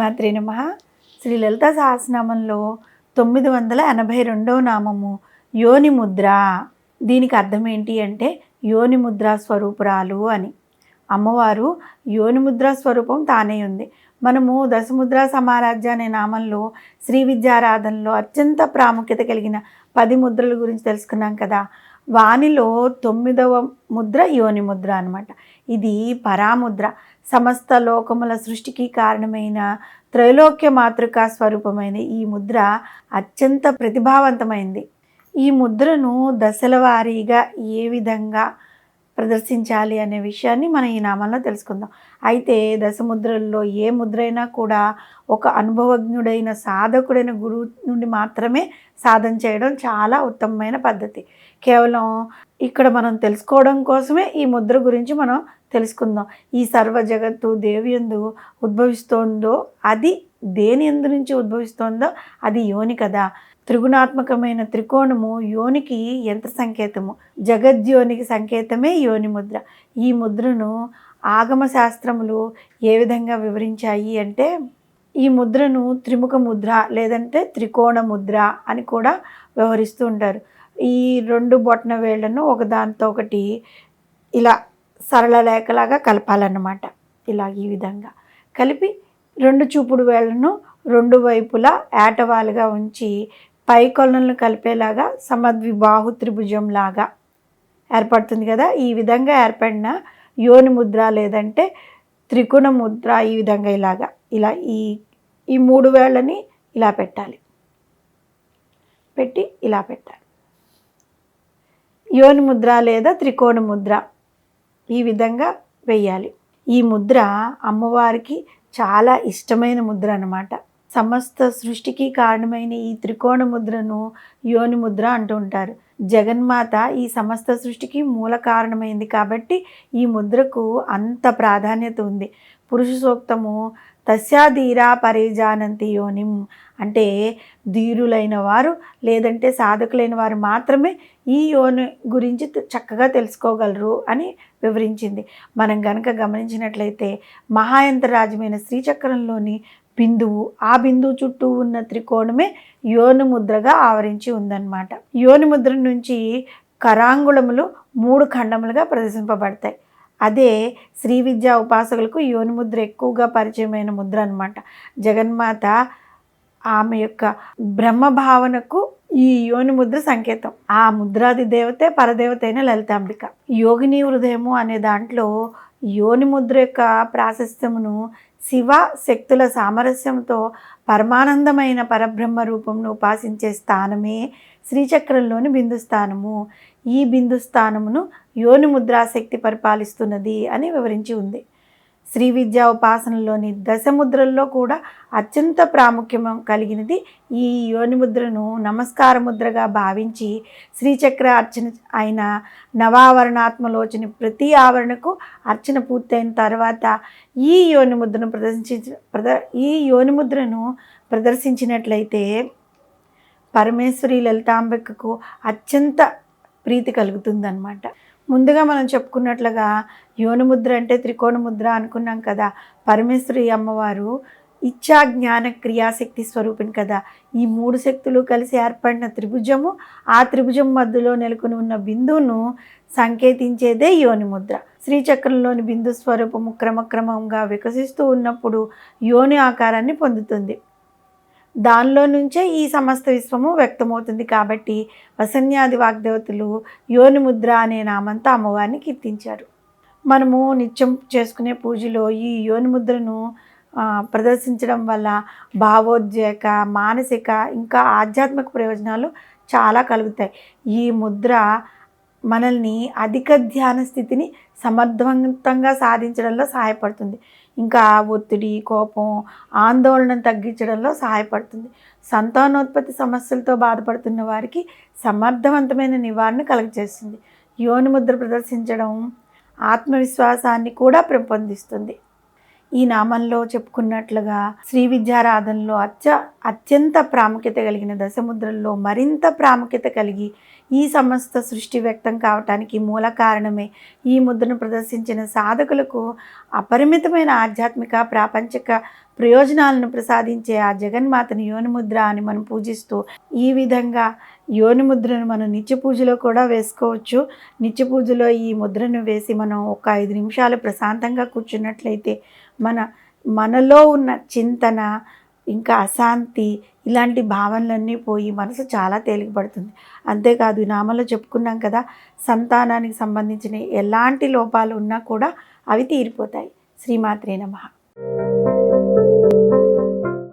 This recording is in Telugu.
మాత్రే నమః. శ్రీ లలితా సహస్రనామంలో 982వ నామము యోని ముద్ర. దీనికి అర్థం ఏంటి అంటే యోని ముద్రా స్వరూపురాలు అని. అమ్మవారు యోని ముద్రా స్వరూపం తానే ఉంది. మనము దశముద్రా సమారాధ్య అనే నామంలో శ్రీ విద్యారాధనలో అత్యంత ప్రాముఖ్యత కలిగిన 10 ముద్రల గురించి తెలుసుకున్నాం కదా. వానిలో 9వ ముద్ర యోని ముద్ర అనమాట. ఇది పరాముద్ర. సమస్త లోకముల సృష్టికి కారణమైన త్రైలోక్య మాతృకా స్వరూపమైన ఈ ముద్ర అత్యంత ప్రతిభావంతమైంది. ఈ ముద్రను దశల వారీగా ఏ విధంగా ప్రదర్శించాలి అనే విషయాన్ని మనం ఈ నామంలో తెలుసుకుందాం. అయితే దశముద్రల్లో ఏ ముద్రైనా కూడా ఒక అనుభవజ్ఞుడైన సాధకుడైన గురువు నుండి మాత్రమే సాధన చేయడం చాలా ఉత్తమమైన పద్ధతి. కేవలం ఇక్కడ మనం తెలుసుకోవడం కోసమే ఈ ముద్ర గురించి మనం తెలుసుకుందాం. ఈ సర్వ జగత్తు దేవి యందు ఉద్భవిస్తోందో అది దేని యందు నుంచి ఉద్భవిస్తోందో అది యోని కదా. త్రిగుణాత్మకమైన త్రికోణము యోనికి యంత్ర సంకేతము, జగద్యోనికి సంకేతమే యోని ముద్ర. ఈ ముద్రను ఆగమ శాస్త్రములు ఏ విధంగా వివరించాయి అంటే ఈ ముద్రను త్రిముఖ ముద్ర లేదంటే త్రికోణ ముద్ర అని కూడా వ్యవహరిస్తూ ఉంటారు. ఈ 2 బొటన వేళ్లను ఒకదానితో ఒకటి ఇలా సరళ రేఖలాగా కలపాలన్నమాట. ఇలా ఈ విధంగా కలిపి 2 చూపుడు వేళ్లను 2 వైపులా ఏటవాలుగా ఉంచి పై కొలనులను కలిపేలాగా సమద్విబాహు త్రిభుజం లాగా ఏర్పడుతుంది కదా. ఈ విధంగా ఏర్పడిన యోని ముద్ర లేదంటే త్రికోణ ముద్ర ఈ విధంగా ఇలాగా ఇలా ఈ 3 వేళ్ళని ఇలా పెట్టాలి. పెట్టి ఇలా పెట్టాలి. యోని ముద్ర లేదా త్రికోణ ముద్ర ఈ విధంగా వేయాలి. ఈ ముద్ర అమ్మవారికి చాలా ఇష్టమైన ముద్ర అన్నమాట. సమస్త సృష్టికి కారణమైన ఈ త్రికోణ ముద్రను యోని ముద్ర అంటూ ఉంటారు. జగన్మాత ఈ సమస్త సృష్టికి మూల కారణమైంది కాబట్టి ఈ ముద్రకు అంత ప్రాధాన్యత ఉంది. పురుష సూక్తము తస్యాధీరా పరిజానంతి యోనిం అంటే ధీరులైన వారు లేదంటే సాధకులైన వారు మాత్రమే ఈ యోని గురించి చక్కగా తెలుసుకోగలరు అని వివరించింది. మనం గనక గమనించినట్లయితే మహాయంత్రరాజ్యమైన శ్రీచక్రంలోని బిందువు, ఆ బిందువు చుట్టూ ఉన్న త్రికోణమే యోని ముద్రగా ఆవరించి ఉందన్నమాట. యోని ముద్ర నుంచి కరాంగుళములు 3 ఖండములుగా ప్రదర్శింపబడతాయి. అదే శ్రీ విద్యా ఉపాసకులకు యోని ముద్ర ఎక్కువగా పరిచయమైన ముద్ర అన్నమాట. జగన్మాత ఆమె యొక్క బ్రహ్మ భావనకు ఈ యోని ముద్ర సంకేతం. ఆ ముద్రాది దేవతే పరదేవత అయిన లలితాంబిక. యోగిని హృదయము అనే దాంట్లో యోని ముద్ర యొక్క ప్రాశస్త్యమును శివ శక్తుల సామరస్యంతో పరమానందమైన పరబ్రహ్మ రూపంను ఉపాసించే స్థానమే శ్రీచక్రంలోని బిందుస్థానము. ఈ బిందుస్థానమును యోని ముద్రాశక్తి పరిపాలిస్తున్నది అని వివరించి ఉంది. శ్రీ విద్యా ఉపాసనలోని దశముద్రల్లో కూడా అత్యంత ప్రాముఖ్యం కలిగినది ఈ యోని ముద్రను నమస్కార ముద్రగా భావించి శ్రీచక్ర అర్చన అయిన నవావరణాత్మలోచని ప్రతి ఆవరణకు అర్చన పూర్తయిన తర్వాత ఈ యోని ముద్రను ప్రదర్శించినట్లయితే పరమేశ్వరి లలితాంబికకు అత్యంత ప్రీతి కలుగుతుందన్నమాట. ముందుగా మనం చెప్పుకున్నట్లుగా యోని ముద్ర అంటే త్రికోణ ముద్ర అనుకున్నాం కదా. పరమేశ్వరి అమ్మవారు ఇచ్చా జ్ఞాన క్రియాశక్తి స్వరూపిణి కదా. ఈ 3 శక్తులు కలిసి ఏర్పడిన త్రిభుజము, ఆ త్రిభుజం మధ్యలో నెలకొని ఉన్న బిందువును సంకేతించేదే యోని ముద్ర. శ్రీచక్రంలోని బిందు స్వరూపము క్రమక్రమంగా వికసిస్తూ ఉన్నప్పుడు యోని ఆకారాన్ని పొందుతుంది. దానిలో నుంచే ఈ సమస్త విశ్వము వ్యక్తమవుతుంది. కాబట్టి వసన్యాది వాగ్దేవతలు యోని ముద్ర అనే నామంతో అమ్మవారిని కీర్తించారు. మనము నిత్యం చేసుకునే పూజలో ఈ యోని ముద్రను ప్రదర్శించడం వల్ల భావోద్వేగ, మానసిక ఇంకా ఆధ్యాత్మిక ప్రయోజనాలు చాలా కలుగుతాయి. ఈ ముద్ర మనల్ని అధిక ధ్యాన స్థితిని సమర్థవంతంగా సాధించడంలో సహాయపడుతుంది. ఇంకా ఒత్తిడి, కోపం, ఆందోళనను తగ్గించడంలో సహాయపడుతుంది. సంతానోత్పత్తి సమస్యలతో బాధపడుతున్న వారికి సమర్థవంతమైన నివారణ కలుగజేస్తుంది. యోని ముద్ర ప్రదర్శించడం ఆత్మవిశ్వాసాన్ని కూడా పెంపొందిస్తుంది. ఈ నామంలో చెప్పుకున్నట్లుగా శ్రీ విద్యారాధనలో అత్యంత ప్రాముఖ్యత కలిగిన దశముద్రల్లో మరింత ప్రాముఖ్యత కలిగి ఈ సమస్త సృష్టి వ్యక్తం కావటానికి మూల కారణమే ఈ ముద్రను ప్రదర్శించిన సాధకులకు అపరిమితమైన ఆధ్యాత్మిక ప్రాపంచిక ప్రయోజనాలను ప్రసాదించే ఆ జగన్మాతని యోనిముద్ర అని మనం పూజిస్తూ ఈ విధంగా యోనిముద్రను మనం నిత్య పూజలో కూడా వేసుకోవచ్చు. నిత్య పూజలో ఈ ముద్రను వేసి మనం ఒక 5 నిమిషాలు ప్రశాంతంగా కూర్చున్నట్లయితే మనలో ఉన్న చింతన, ఇంకా అశాంతి, ఇలాంటి భావనలన్నీ పోయి మనసు చాలా తేలికపడుతుంది. అంతేకాదు ఈ నామంలో చెప్పుకున్నాం కదా, సంతానానికి సంబంధించిన ఎలాంటి లోపాలు ఉన్నా కూడా అవి తీరిపోతాయి. శ్రీమాత్రే నమః.